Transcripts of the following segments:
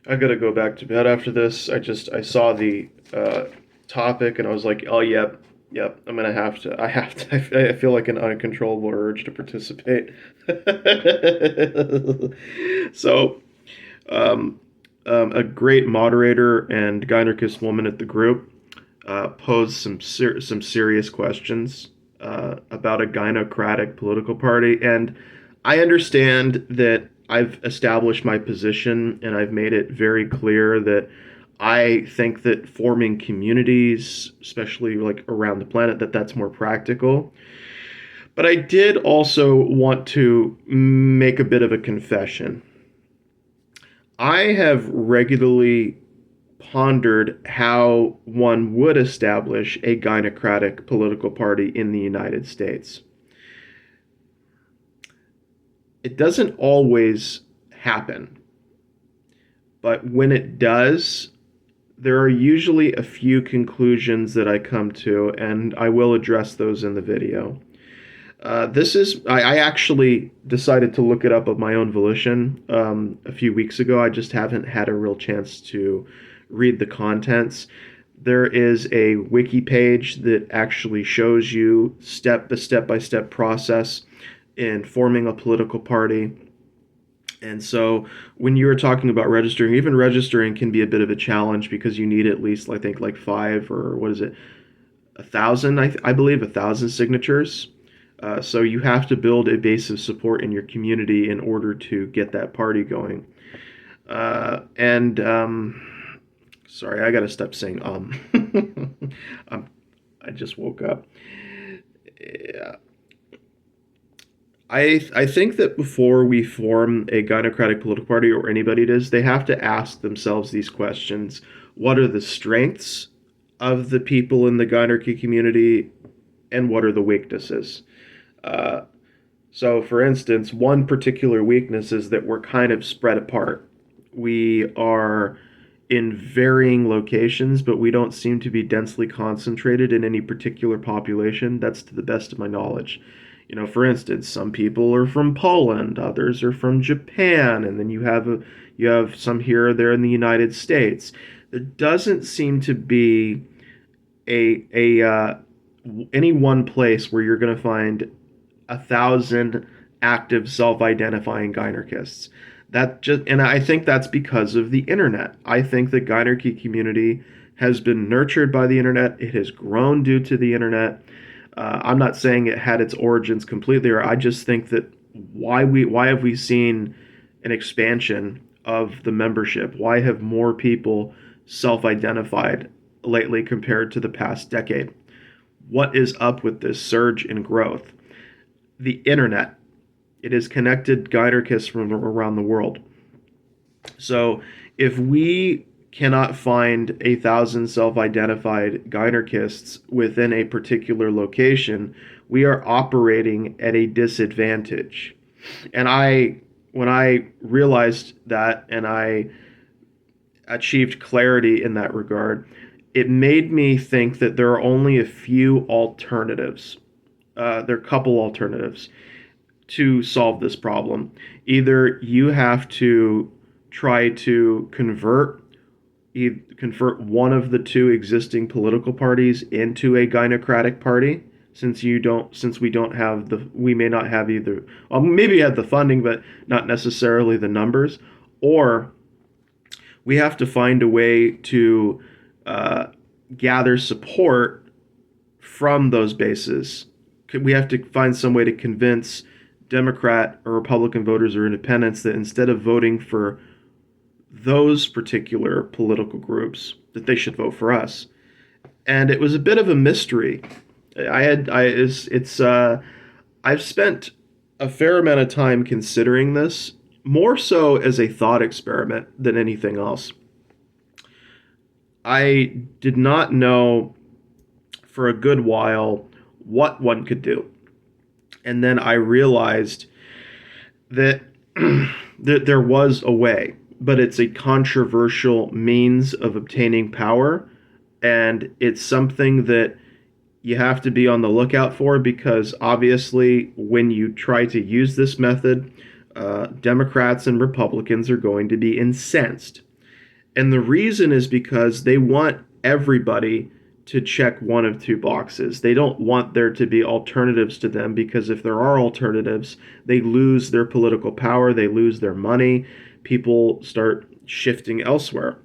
I gotta go back to bed after this. I saw the topic and I was like, oh yep. I'm gonna have to. I have to. I feel like an uncontrollable urge to participate. so, um, a great moderator and Gynarchist woman at the group posed some serious questions about a Gynocratic political party, and I understand that I've established my position and I've made it very clear that I think that forming communities, especially like around the planet, that's more practical. But I did also want to make a bit of a confession. I have regularly pondered how one would establish a gynocratic political party in the United States. It doesn't always happen, but when it does, there are usually a few conclusions that I come to, and I will address those in the video. I actually decided to look it up of my own volition a few weeks ago. I just haven't had a real chance to read the contents. There is a wiki page that actually shows you the step by step process in forming a political party. And so when you were talking about registering, even registering can be a bit of a challenge because you need at least, I think, like five or what is it, 1,000, I believe, 1,000 signatures. So you have to build a base of support in your community in order to get that party going. And sorry, I gotta stop saying um, I just woke up. Yeah. I think that before we form a gynocratic political party or anybody it is, they have to ask themselves these questions. What are the strengths of the people in the gynarchy community and what are the weaknesses? Uh, so, for instance, one particular weakness is that we're kind of spread apart. We are in varying locations, but we don't seem to be densely concentrated in any particular population. That's to the best of my knowledge. For instance, some people are from Poland, others are from Japan, and then you have some here or there in the United States. There doesn't seem to be a any one place where you're going to find 1,000 active self-identifying Gynarchists. And I think that's because of the internet. I think the Gynarchy community has been nurtured by the internet. It has grown due to the internet. I'm not saying it had its origins completely, or I just think that why have we seen an expansion of the membership? Why have more people self-identified lately compared to the past decade? What is up with this surge in growth? The internet. It has connected Gynarchists from around the world. So if we cannot find 1,000 self-identified Gynarchists within a particular location, we are operating at a disadvantage. And when I realized that and I achieved clarity in that regard, it made me think that there are only a few alternatives. There are a couple alternatives to solve this problem. Either you have to try to convert one of the two existing political parties into a gynocratic party, since we may not have either, well, maybe have the funding but not necessarily the numbers, or we have to find a way to gather support from those bases. We have to find some way to convince Democrat or Republican voters or independents that instead of voting for those particular political groups, that they should vote for us. And it was a bit of a mystery. I've spent a fair amount of time considering this, more so as a thought experiment than anything else. I did not know for a good while what one could do. And then I realized that, that there was a way, but it's a controversial means of obtaining power. And it's something that you have to be on the lookout for because obviously, when you try to use this method, Democrats and Republicans are going to be incensed. And the reason is because they want everybody to check one of two boxes. They don't want there to be alternatives to them, because if there are alternatives, they lose their political power, they lose their money, people start shifting elsewhere.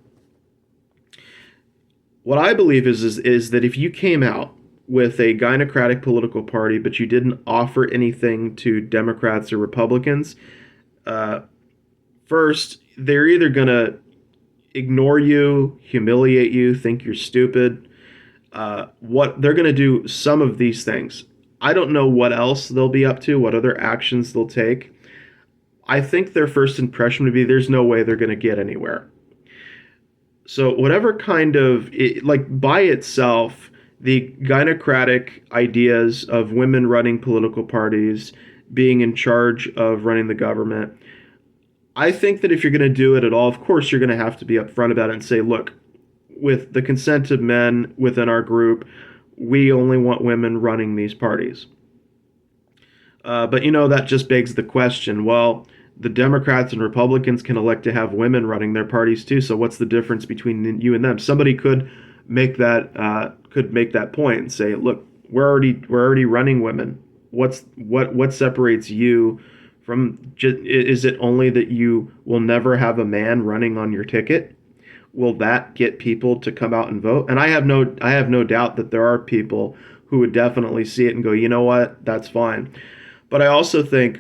What I believe is that if you came out with a gynocratic political party, but you didn't offer anything to Democrats or Republicans, uh, first, they're either going to ignore you, humiliate you, think you're stupid. What they're going to do some of these things. I don't know what else they'll be up to, what other actions they'll take. I think their first impression would be there's no way they're going to get anywhere. So whatever kind of like by itself, the gynocratic ideas of women running political parties, being in charge of running the government, I think that if you're going to do it at all, of course you're going to have to be upfront about it and say, look, with the consent of men within our group, we only want women running these parties. But that just begs the question. Well, the Democrats and Republicans can elect to have women running their parties too. So what's the difference between you and them? Somebody could make that point and say, look, we're already running women. What separates you from? Is it only that you will never have a man running on your ticket? Will that get people to come out and vote? And I have no doubt that there are people who would definitely see it and go, you know what, that's fine. But I also think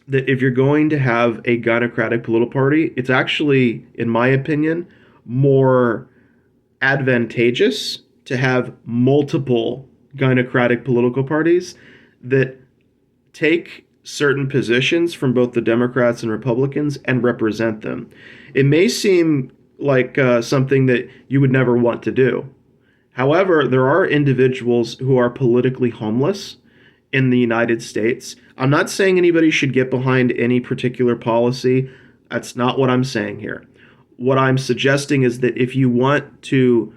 that if you're going to have a gynocratic political party, it's actually, in my opinion, more advantageous to have multiple gynocratic political parties that take certain positions from both the Democrats and Republicans and represent them. It may seem like something that you would never want to do. However, there are individuals who are politically homeless in the United States. I'm not saying anybody should get behind any particular policy. That's not what I'm saying here. What I'm suggesting is that if you want to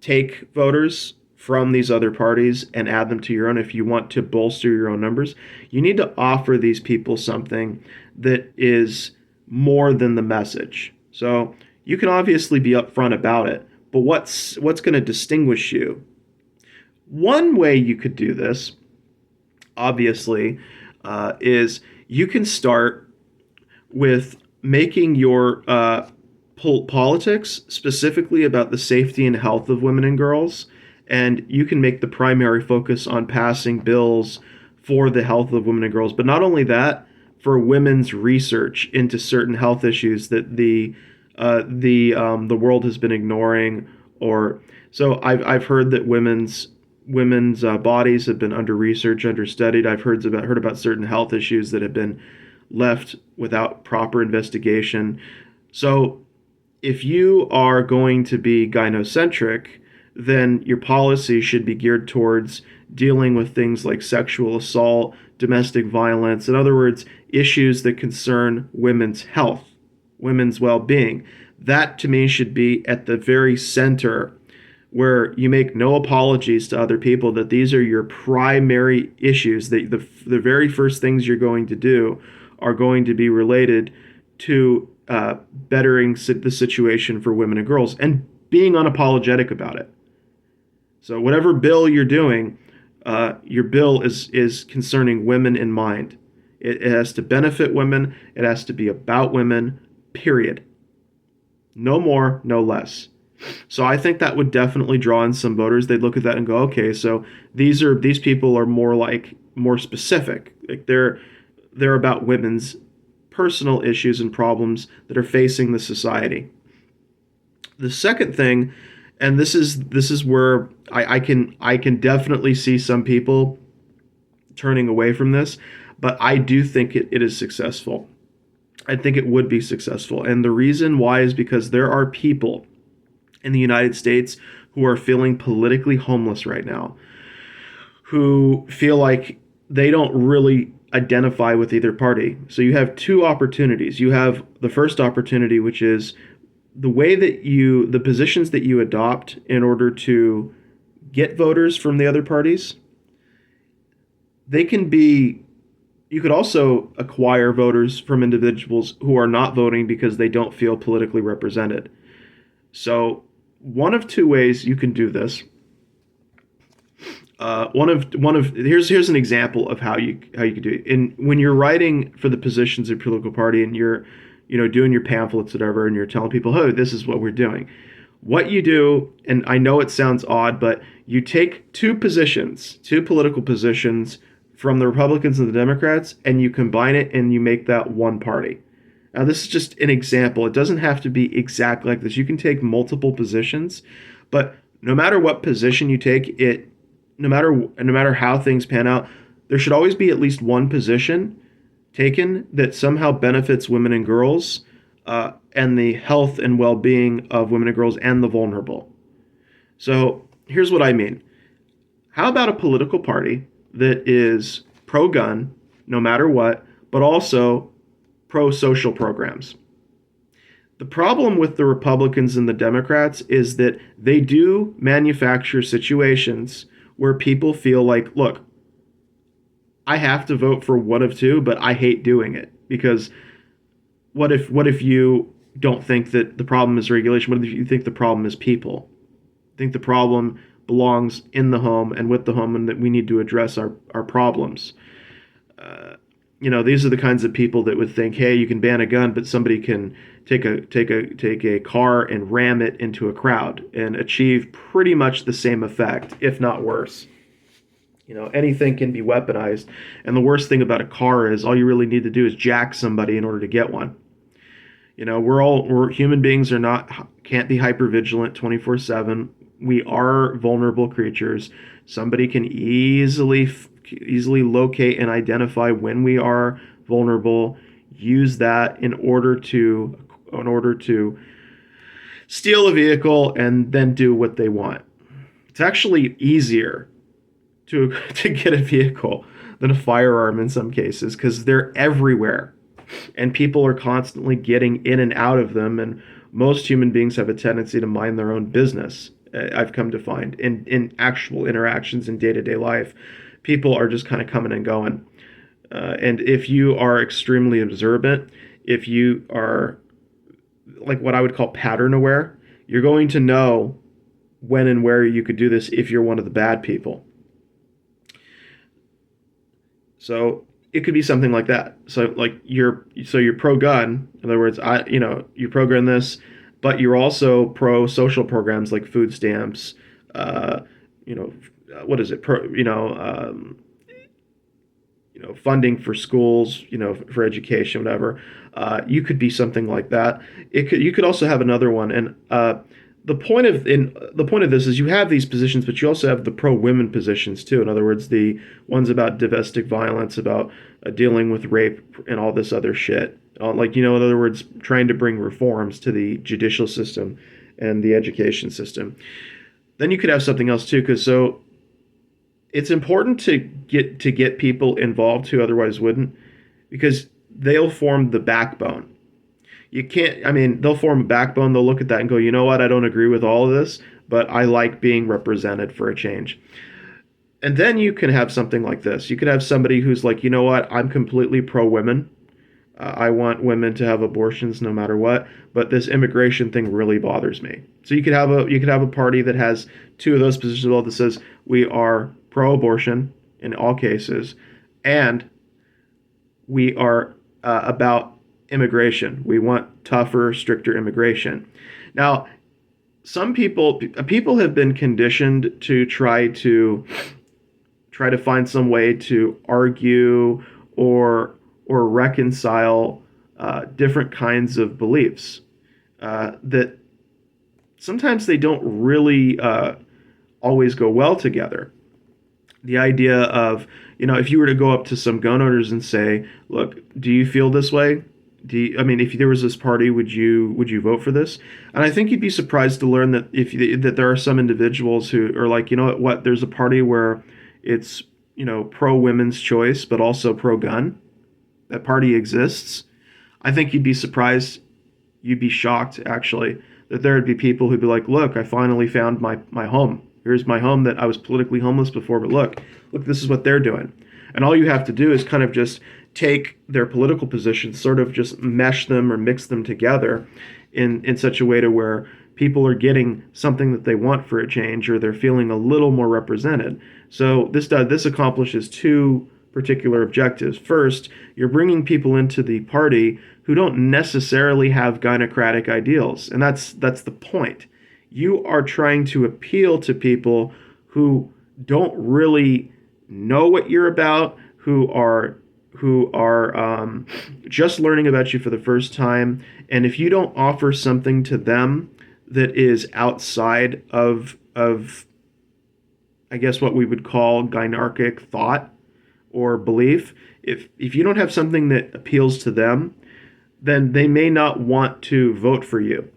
take voters from these other parties and add them to your own, if you want to bolster your own numbers, you need to offer these people something that is more than the message. So you can obviously be upfront about it, but what's going to distinguish you? One way you could do this, obviously, is you can start with making your politics specifically about the safety and health of women and girls, and you can make the primary focus on passing bills for the health of women and girls. But not only that, for women's research into certain health issues that the world has been ignoring, or so I've heard that women's bodies have been under researched, understudied. I've heard about certain health issues that have been left without proper investigation. So if you are going to be gynocentric, then your policy should be geared towards dealing with things like sexual assault, domestic violence, in other words, issues that concern women's health, women's well-being. That, to me, should be at the very center, where you make no apologies to other people that these are your primary issues, that the very first things you're going to do are going to be related to bettering the situation for women and girls, and being unapologetic about it. So whatever bill you're doing, your bill is concerning women in mind. It has to benefit women. It has to be about women, period. No more, no less. So I think that would definitely draw in some voters. They'd look at that and go, okay, so these people are more specific. Like they're about women's personal issues and problems that are facing the society. The second thing, and this is where I can definitely see some people turning away from this, but I do think it is successful. I think it would be successful. And the reason why is because there are people in the United States who are feeling politically homeless right now, who feel like they don't really identify with either party. So you have two opportunities. You have the first opportunity, which is the positions that you adopt in order to get voters from the other parties. They can be You could also acquire voters from individuals who are not voting because they don't feel politically represented. So, one of two ways you can do this. One of here's an example of how you could do it. In when you're writing for the positions of your political party and you're doing your pamphlets, whatever, and you're telling people, "Oh, this is what we're doing." What you do, and I know it sounds odd, but you take two political positions from the Republicans and the Democrats, and you combine it and you make that one party. Now, this is just an example. It doesn't have to be exactly like this. You can take multiple positions, but no matter what position you take, no matter how things pan out, there should always be at least one position taken that somehow benefits women and girls, and the health and well-being of women and girls and the vulnerable. So here's what I mean. How about a political party that is pro-gun, no matter what, but also pro-social programs? The problem with the Republicans and the Democrats is that they do manufacture situations where people feel like, look, I have to vote for one of two, but I hate doing it because what if you don't think that the problem is regulation? What if you think the problem is people? I think the problem belongs in the home and with the home, and that we need to address our problems. These are the kinds of people that would think, hey, you can ban a gun, but somebody can take a car and ram it into a crowd and achieve pretty much the same effect, if not worse. Anything can be weaponized, and the worst thing about a car is all you really need to do is jack somebody in order to get one. We're human beings can't be hyper vigilant 24/7. We are vulnerable creatures. Somebody can easily locate and identify when we are vulnerable, use that in order to steal a vehicle and then do what they want. It's actually easier to get a vehicle than a firearm in some cases because they're everywhere and people are constantly getting in and out of them, and most human beings have a tendency to mind their own business. I've come to find in actual interactions in day-to-day life, people are just kind of coming and going. And if you are extremely observant, if you are like what I would call pattern aware, you're going to know when and where you could do this if you're one of the bad people. So it could be something like that. So you're pro-gun. In other words, you're pro-gun this, but you're also pro-social programs like food stamps. What is it? Funding for schools, for education, whatever. You could be something like that. You could also have another one, and the point of this is you have these positions, but you also have the pro-women positions too. In other words, the ones about domestic violence, about dealing with rape and all this other shit. In other words, trying to bring reforms to the judicial system and the education system. Then you could have something else too, because it's important to get people involved who otherwise wouldn't, because they'll form the backbone. They'll form a backbone, they'll look at that and go, you know what, I don't agree with all of this, but I like being represented for a change. And then you can have something like this. You could have somebody who's like, you know what, I'm completely pro-women. I want women to have abortions no matter what, but this immigration thing really bothers me. So you could have a party that has two of those positions as well, that says we are pro-abortion in all cases, and we are about immigration. We want tougher, stricter immigration. Now, some people have been conditioned to try to find some way to argue or reconcile different kinds of beliefs that sometimes they don't really always go well together. The idea of, if you were to go up to some gun owners and say, look, do you feel this way? If there was this party, would you vote for this? And I think you'd be surprised to learn that that there are some individuals who are like, what, there's a party where it's, pro women's choice, but also pro gun. That party exists. I think you'd be shocked actually, that there would be people who'd be like, look, I finally found my home. Here's my home that I was politically homeless before, but look, this is what they're doing. And all you have to do is kind of just take their political positions, sort of just mesh them or mix them together in such a way to where people are getting something that they want for a change, or they're feeling a little more represented. So this accomplishes two particular objectives. First, you're bringing people into the party who don't necessarily have gynocratic ideals, and that's the point. You are trying to appeal to people who don't really know what you're about, who are just learning about you for the first time. And if you don't offer something to them that is outside of I guess what we would call Gynarchic thought or belief, if you don't have something that appeals to them, then they may not want to vote for you.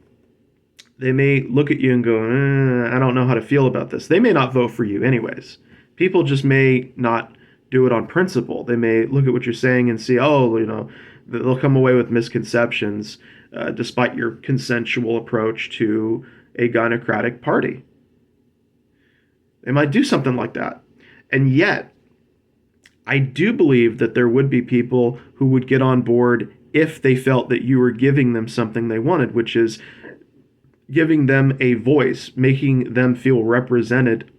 They may look at you and go, I don't know how to feel about this. They may not vote for you anyways. People just may not do it on principle. They may look at what you're saying and see, they'll come away with misconceptions despite your consensual approach to a gynocratic party. They might do something like that. And yet, I do believe that there would be people who would get on board if they felt that you were giving them something they wanted, which is giving them a voice, making them feel represented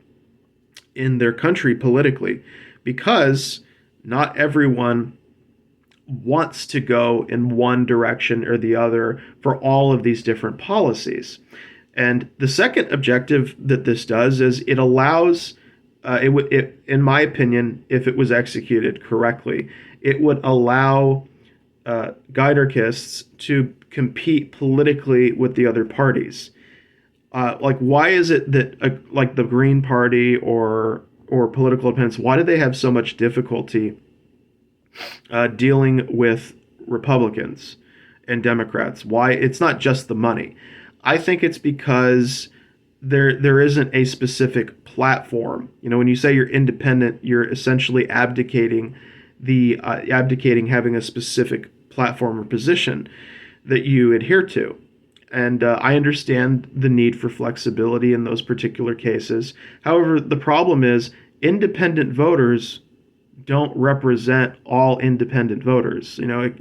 in their country politically, because not everyone wants to go in one direction or the other for all of these different policies. And the second objective that this does is it allows, in my opinion, if it was executed correctly, it would allow Gynarchists to compete politically with the other parties. Why is it that like the Green Party or political opponents, why do they have so much difficulty dealing with Republicans and Democrats? Why? It's not just the money. I think it's because there isn't a specific platform. When you say you're independent, you're essentially abdicating having a specific platform or position that you adhere to. And I understand the need for flexibility in those particular cases. However, the problem is independent voters don't represent all independent voters. You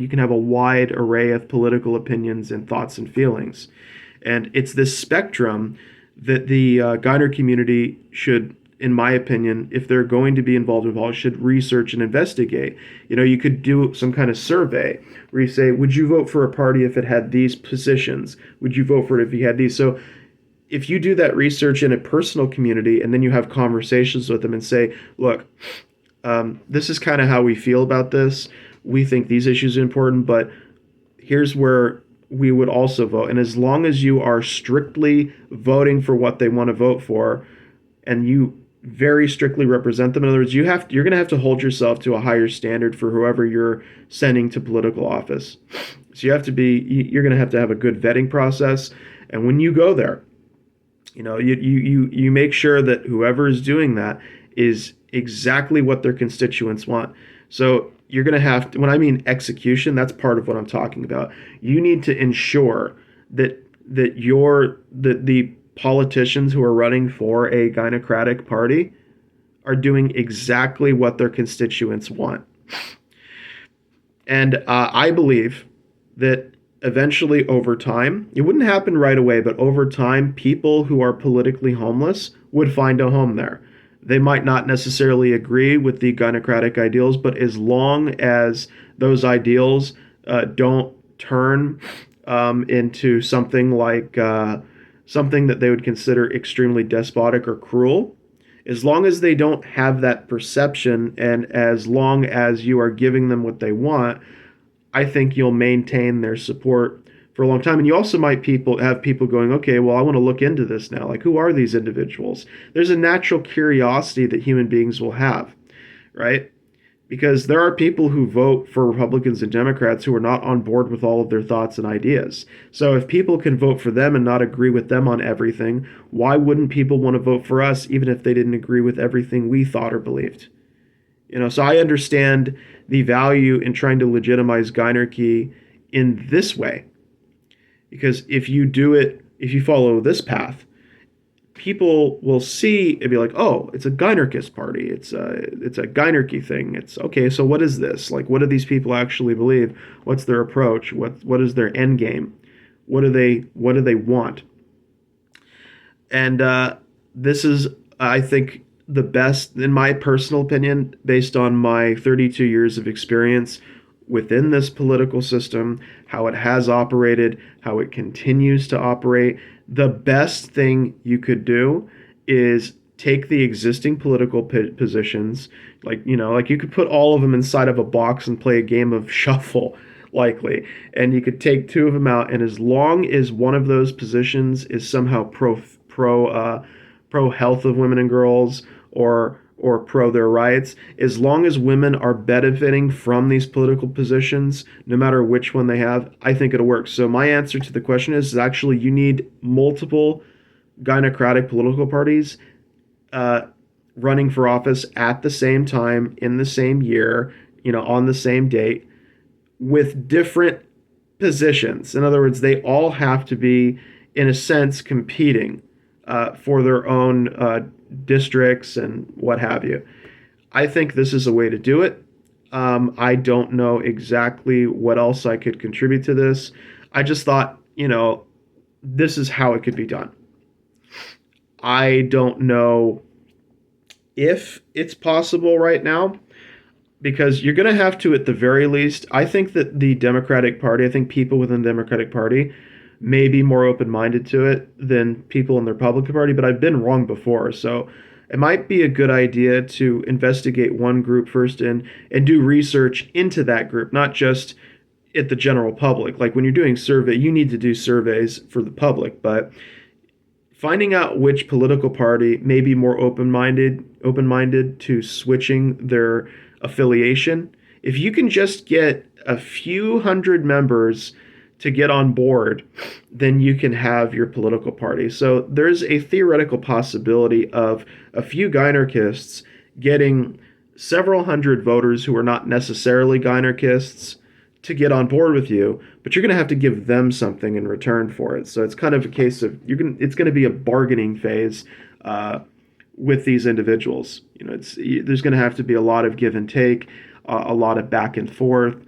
can have a wide array of political opinions and thoughts and feelings. And it's this spectrum that the Gynor community should, in my opinion, if they're going to be involved in politics, should research and investigate. You could do some kind of survey where you say, would you vote for a party if it had these positions? Would you vote for it if you had these? So if you do that research in a personal community and then you have conversations with them and say, look, this is kind of how we feel about this. We think these issues are important, but here's where we would also vote. And as long as you are strictly voting for what they want to vote for, and you very strictly represent them, in other words, you're going to have to hold yourself to a higher standard for whoever you're sending to political office. So you're going to have a good vetting process. And when you go there, you make sure that whoever is doing that is exactly what their constituents want. So you're going to have to, when I mean execution, that's part of what I'm talking about. You need to ensure that the politicians who are running for a gynocratic party are doing exactly what their constituents want. And I believe that eventually, over time, it wouldn't happen right away, but over time, people who are politically homeless would find a home there. They might not necessarily agree with the gynocratic ideals, but as long as those ideals don't turn into something like something that they would consider extremely despotic or cruel, as long as they don't have that perception, and as long as you are giving them what they want, I think you'll maintain their support for a long time. And you also might have people going, okay, well, I want to look into this now. Like, who are these individuals? There's a natural curiosity that human beings will have, right? Because there are people who vote for Republicans and Democrats who are not on board with all of their thoughts and ideas. So if people can vote for them and not agree with them on everything, why wouldn't people want to vote for us even if they didn't agree with everything we thought or believed? So I understand the value in trying to legitimize Gynarchy in this way. Because if you follow this path, people will see and be like, oh, it's a Gynarchist party. It's a Gynarchy thing. It's okay. So what is this? Like, what do these people actually believe? What's their approach? What is their end game? What do they want? And this is, I think, the best, in my personal opinion, based on my 32 years of experience within this political system, how it has operated, how it continues to operate. The best thing you could do is take the existing political positions, like you could put all of them inside of a box and play a game of shuffle, likely, and you could take two of them out, and as long as one of those positions is somehow pro health of women and girls, or pro their rights, as long as women are benefiting from these political positions, no matter which one they have, I think it'll work. So my answer to the question is actually you need multiple gynocratic political parties uh, running for office at the same time in the same year, on the same date, with different positions. In other words, they all have to be, in a sense, competing for their own districts and what have you. I think this is a way to do it. I don't know exactly what else I could contribute to this. I just thought, this is how it could be done. I don't know if it's possible right now, because you're going to have to, at the very least, I think that the Democratic Party, I think people within the Democratic Party may be more open-minded to it than people in the Republican Party, but I've been wrong before. So it might be a good idea to investigate one group first and do research into that group, not just at the general public. Like when you're doing survey, you need to do surveys for the public, but finding out which political party may be more open-minded to switching their affiliation. If you can just get a few hundred members to get on board, then you can have your political party. So there's a theoretical possibility of a few Gynarchists getting several hundred voters who are not necessarily Gynarchists to get on board with you, but you're going to have to give them something in return for it. So it's kind of a case of it's going to be a bargaining phase with these individuals. There's going to have to be a lot of give and take, a lot of back and forth,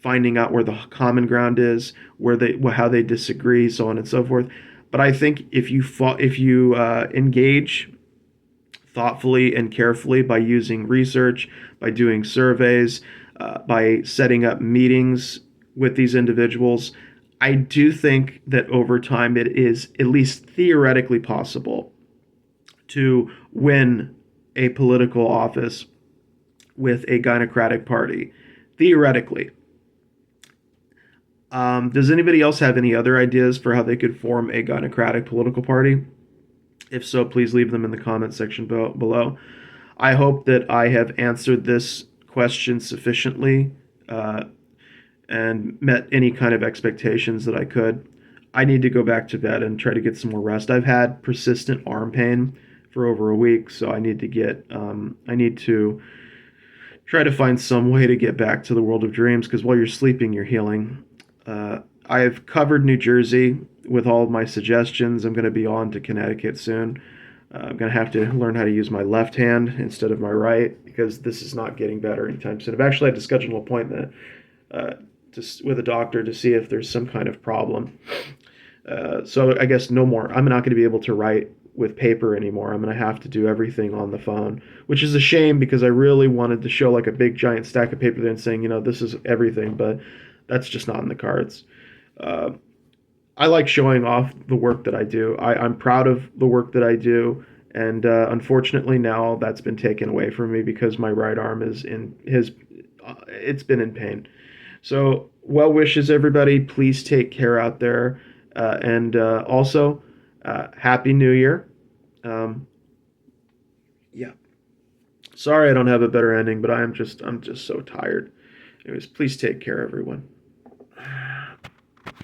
finding out where the common ground is, how they disagree, so on and so forth. But I think if you engage thoughtfully and carefully by using research, by doing surveys, by setting up meetings with these individuals, I do think that over time it is at least theoretically possible to win a political office with a gynocratic party. Theoretically. Does anybody else have any other ideas for how they could form a gynocratic political party? If so, please leave them in the comment section below. I hope that I have answered this question sufficiently and met any kind of expectations that I could. I need to go back to bed and try to get some more rest. I've had persistent arm pain for over a week, so I need to try to find some way to get back to the world of dreams, because while you're sleeping, you're healing. I've covered New Jersey with all of my suggestions. I'm going to be on to Connecticut soon. I'm going to have to learn how to use my left hand instead of my right, because this is not getting better anytime soon. I've actually had to schedule an appointment with a doctor to see if there's some kind of problem. So I guess no more. I'm not going to be able to write with paper anymore. I'm going to have to do everything on the phone, which is a shame, because I really wanted to show like a big giant stack of paper there and saying, this is everything, but that's just not in the cards. I like showing off the work that I do. I'm proud of the work that I do, and unfortunately now that's been taken away from me because my right arm it's been in pain. So well wishes, everybody. Please take care out there, and also Happy New Year. Yeah. Sorry I don't have a better ending, but I'm just so tired. Anyways, please take care, everyone.